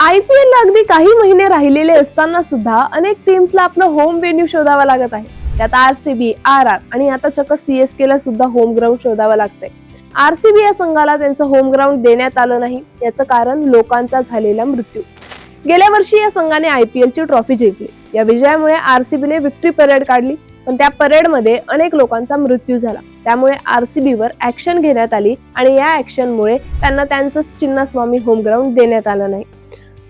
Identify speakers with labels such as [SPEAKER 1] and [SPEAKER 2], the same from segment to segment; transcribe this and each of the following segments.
[SPEAKER 1] IPL अगदी काही महिने राहिलेले असताना सुद्धा अनेक टीम्सला आपलं होम व्हेन्यू शोधावा लागत आहे. त्यात RCB, RR आणि आता चक्क CSK ला सुद्धा होम ग्राउंड शोधावं लागतंय. RCB या संघाला त्यांचं होम ग्राउंड देण्यात आलं नाही, याचं कारण लोकांचा झालेला मृत्यू. गेल्या वर्षी या संघाने IPL ची ट्रॉफी जिंकली. या विजयामुळे RCB ने विक्ट्री परेड काढली, पण त्या परेडमध्ये अनेक लोकांचा मृत्यू झाला. त्यामुळे RCB वर ऍक्शन घेण्यात आली आणि या ऍक्शनमुळे त्यांना त्यांचं चिन्नस्वामी होम ग्राउंड देण्यात आलं नाही.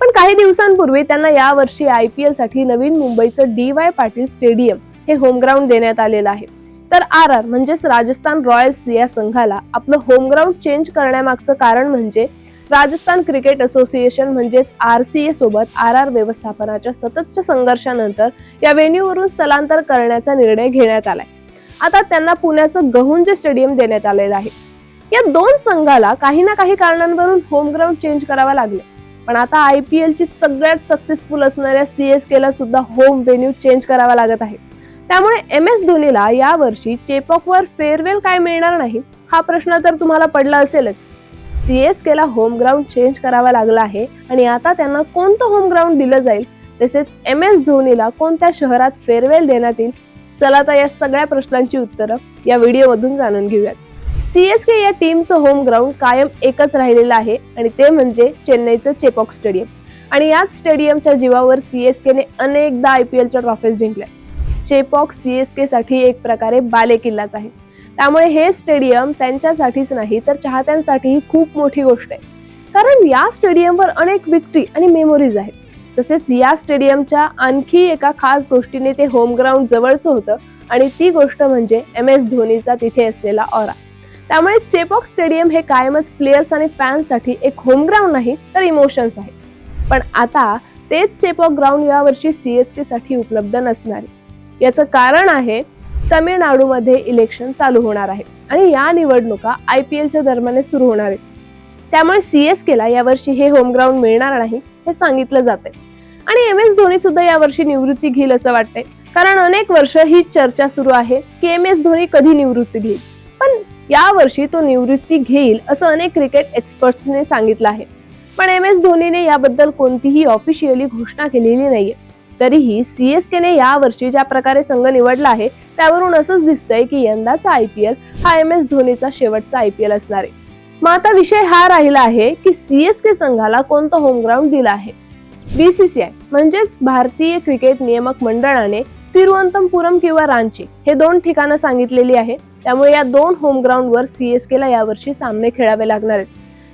[SPEAKER 1] पण काही दिवसांपूर्वी त्यांना या वर्षी IPL साठी नवीन मुंबईचं DY पाटील स्टेडियम हे होम ग्राउंड देण्यात आलेलं आहे. तर RR म्हणजेच राजस्थान रॉयल्स या संघाला आपलं होम ग्राउंड चेंज करण्यामागचं कारण म्हणजे राजस्थान क्रिकेट असोसिएशन म्हणजेच RCA सोबत RR व्यवस्थापनाच्या सततच्या संघर्षानंतर या व्हेन्यूवरून स्थलांतर करण्याचा निर्णय घेण्यात आलाय. आता त्यांना पुण्याचं गहुंजे स्टेडियम देण्यात आलेलं आहे. या दोन संघाला काही ना काही कारणांवरून होम ग्राउंड चेंज करावा लागले. पण आता IPL ची सगळ्यात सक्सेसफुल असणाऱ्या CSK ला सुद्धा होम व्हेन्यू चेंज करावा लागत आहे. त्यामुळे MS धोनीला या वर्षी चेपॉकवर फेअरवेल काय मिळणार नाही हा प्रश्न तर तुम्हाला पडला असेलच. CSK ला होम ग्राउंड चेंज करावा लागला आहे आणि आता त्यांना कोणतं होम ग्राउंड दिलं जाईल, तसेच MS धोनीला कोणत्या शहरात फेअरवेल देण्यात येईल. चला तर या सगळ्या प्रश्नांची उत्तरं या व्हिडिओमधून जाणून घेऊयात. CSK या टीमचं होम ग्राउंड कायम एकच राहिलेलं आहे आणि ते म्हणजे चेन्नईचं चेपॉक स्टेडियम. आणि याच स्टेडियमच्या जीवावर CSK ने अनेकदा IPLच्या ट्रॉफीज जिंकल्या. चेपॉक CSK साठी एक प्रकारे बालेकिल्लाच आहे. त्यामुळे हे स्टेडियम त्यांच्यासाठीच नाही तर चाहत्यांसाठीही खूप मोठी गोष्ट आहे, कारण या स्टेडियमवर अनेक विक्ट्री आणि मेमोरीज आहेत. तसेच या स्टेडियमच्या आणखी एका खास गोष्टीने ते होम ग्राउंड जवळचं होतं आणि ती गोष्ट म्हणजे MS धोनीचा तिथे असलेला ऑरा. त्यामुळे चेपॉक स्टेडियम हे कायमच प्लेयर्स आणि फॅन्ससाठी एक होम ग्राउंड नाही तर इमोशन्स आहे. पण आता तेच चेपॉक ग्राउंड यावर्षी CSK साठी उपलब्ध नसणार आहे. याचं कारण आहे तमिळनाडूमध्ये इलेक्शन चालू होणार आहे आणि या निवडणुका IPLच्या दरम्यान सुरू होणार आहेत. त्यामुळे CSK ला यावर्षी हे होम ग्राउंड मिळणार नाही हे सांगितलं जातंय. आणि MS धोनी सुद्धा यावर्षी निवृत्ती घेईल असं वाटतंय, कारण अनेक वर्ष ही चर्चा सुरू आहे की MS धोनी कधी निवृत्ती घेईल. पण या वर्षी तो निवृत्ती घेईल असं अनेक क्रिकेट एक्सपर्ट्सने सांगितलं आहे. पण MS धोनीने याबद्दल कोणतीही ऑफिशियली घोषणा केलेली नाहीये. तरीही CSK ने या वर्षी ज्या प्रकारे संघ निवडला आहे त्यावरून असंच दिसतंय की यंदाचा IPL हा MS धोनीचा शेवटचा IPL असणार आहे. मग आता विषय हा राहिला आहे की CSK संघाला कोणतं होम ग्राउंड दिलं आहे. BCCI म्हणजेच भारतीय क्रिकेट नियामक मंडळाने तिरुवनंतपुरम किंवा रांची हे दोन ठिकाणं सांगितलेली आहे. त्यामुळे या दोन होम ग्राउंड वर CSK ला यावर्षी सामने खेळावे लागणार आहेत.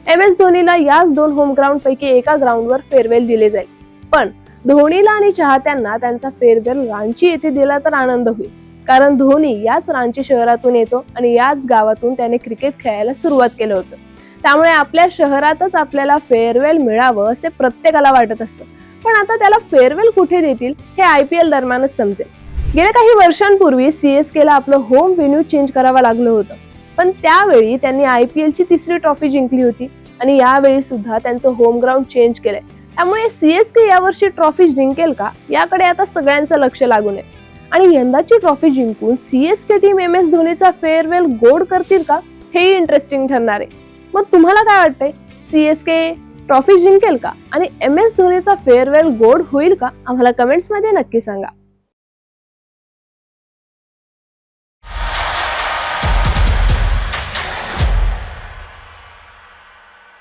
[SPEAKER 1] MS धोनीला याच दोन होम ग्राउंड पैकी एका ग्राउंड वर फेअरवेल दिले जाईल. पण धोनीला आणि चाहत्यांना त्यांचा फेअरवेल रांची येथे दिला तर आनंद होईल, कारण धोनी याच रांची शहरातून येतो आणि याच गावातून त्याने क्रिकेट खेळायला सुरुवात केलं होतं. त्यामुळे आपल्या शहरातच आपल्याला फेअरवेल मिळावं असे प्रत्येकाला वाटत असतं. पण आता त्याला फेअरवेल कुठे देतील हे IPL दरम्यानच समजेल. गेल्या काही वर्षांपूर्वी CSK ला आपलं होम व्हेन्यू चेंज करावं लागलं होतं, पण त्यावेळी त्यांनी IPL ची तिसरी ट्रॉफी जिंकली होती आणि यावेळी सुद्धा त्यांचं होम ग्राउंड चेंज केलंय. त्यामुळे CSK यावर्षी ट्रॉफी जिंकेल का याकडे आता सगळ्यांचं लक्ष लागून आहे. आणि यंदाची ट्रॉफी जिंकून CSK टीम MS धोनीचा फेअरवेल गोड करतील का हेही इंटरेस्टिंग ठरणार आहे. मग तुम्हाला काय वाटतंय, CSK ट्रॉफी जिंकेल का आणि MS धोनीचा फेअरवेल गोड होईल का? आम्हाला कमेंट्स मध्ये नक्की सांगा.